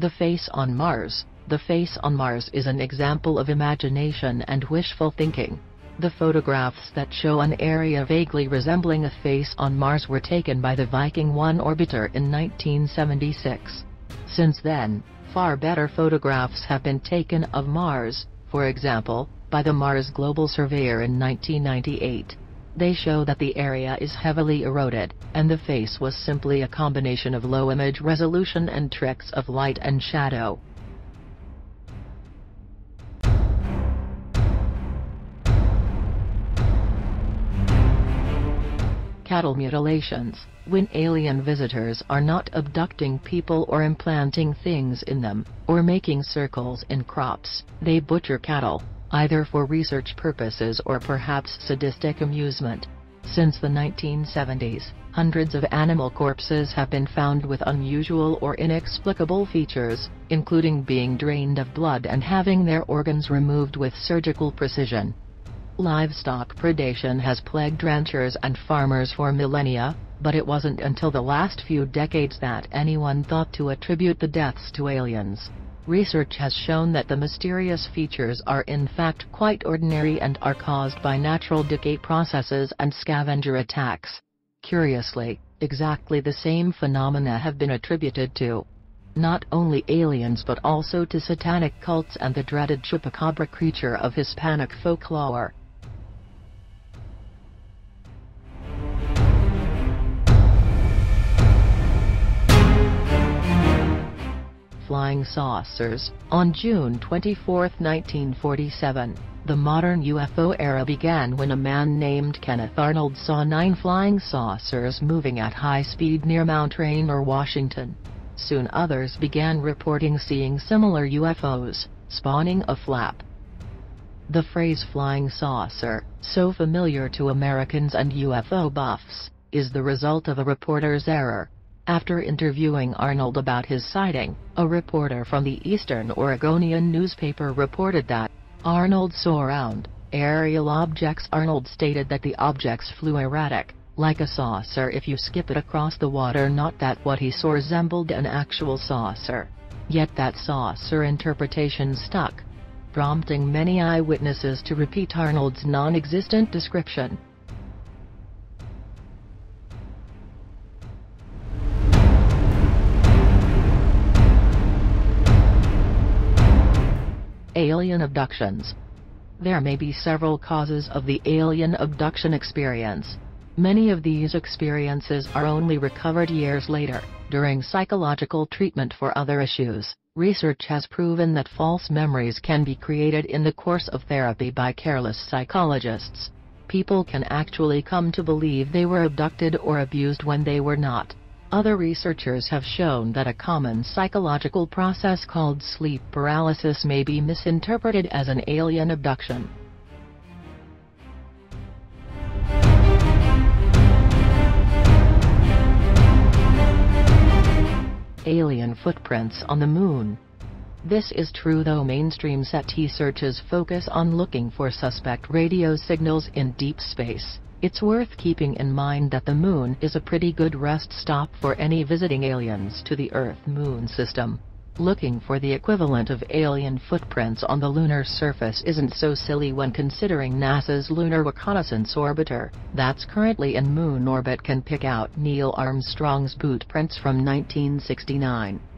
The face on Mars. The face on Mars is an example of imagination and wishful thinking. The photographs that show an area vaguely resembling a face on Mars were taken by the Viking 1 orbiter in 1976. Since then, far better photographs have been taken of Mars, for example, by the Mars Global Surveyor in 1998. They show that the area is heavily eroded, and the face was simply a combination of low image resolution and tricks of light and shadow. Cattle mutilations. When alien visitors are not abducting people or implanting things in them, or making circles in crops, they butcher cattle, either for research purposes or perhaps sadistic amusement. Since the 1970s, hundreds of animal corpses have been found with unusual or inexplicable features, including being drained of blood and having their organs removed with surgical precision. Livestock predation has plagued ranchers and farmers for millennia, but it wasn't until the last few decades that anyone thought to attribute the deaths to aliens. Research has shown that the mysterious features are in fact quite ordinary and are caused by natural decay processes and scavenger attacks. Curiously, exactly the same phenomena have been attributed to not only aliens but also to satanic cults and the dreaded chupacabra creature of Hispanic folklore. Flying saucers. On June 24, 1947, the modern UFO era began when a man named Kenneth Arnold saw 9 flying saucers moving at high speed near Mount Rainier, Washington. Soon others began reporting seeing similar UFOs, spawning a flap. The phrase flying saucer, so familiar to Americans and UFO buffs, is the result of a reporter's error. After interviewing Arnold about his sighting, a reporter from the Eastern Oregonian newspaper reported that Arnold saw round, aerial objects. Arnold stated that the objects flew erratic, like a saucer if you skip it across the water, not that what he saw resembled an actual saucer. Yet that saucer interpretation stuck, prompting many eyewitnesses to repeat Arnold's non-existent description. Alien abductions. There may be several causes of the alien abduction experience. Many of these experiences are only recovered years later, during psychological treatment for other issues. Research has proven that false memories can be created in the course of therapy by careless psychologists. People can actually come to believe they were abducted or abused when they were not. Other researchers have shown that a common psychological process called sleep paralysis may be misinterpreted as an alien abduction. Alien footprints on the Moon. This is true though mainstream SETI searches focus on looking for suspect radio signals in deep space. It's worth keeping in mind that the Moon is a pretty good rest stop for any visiting aliens to the Earth-Moon system. Looking for the equivalent of alien footprints on the lunar surface isn't so silly when considering NASA's Lunar Reconnaissance Orbiter, that's currently in Moon orbit, can pick out Neil Armstrong's boot prints from 1969.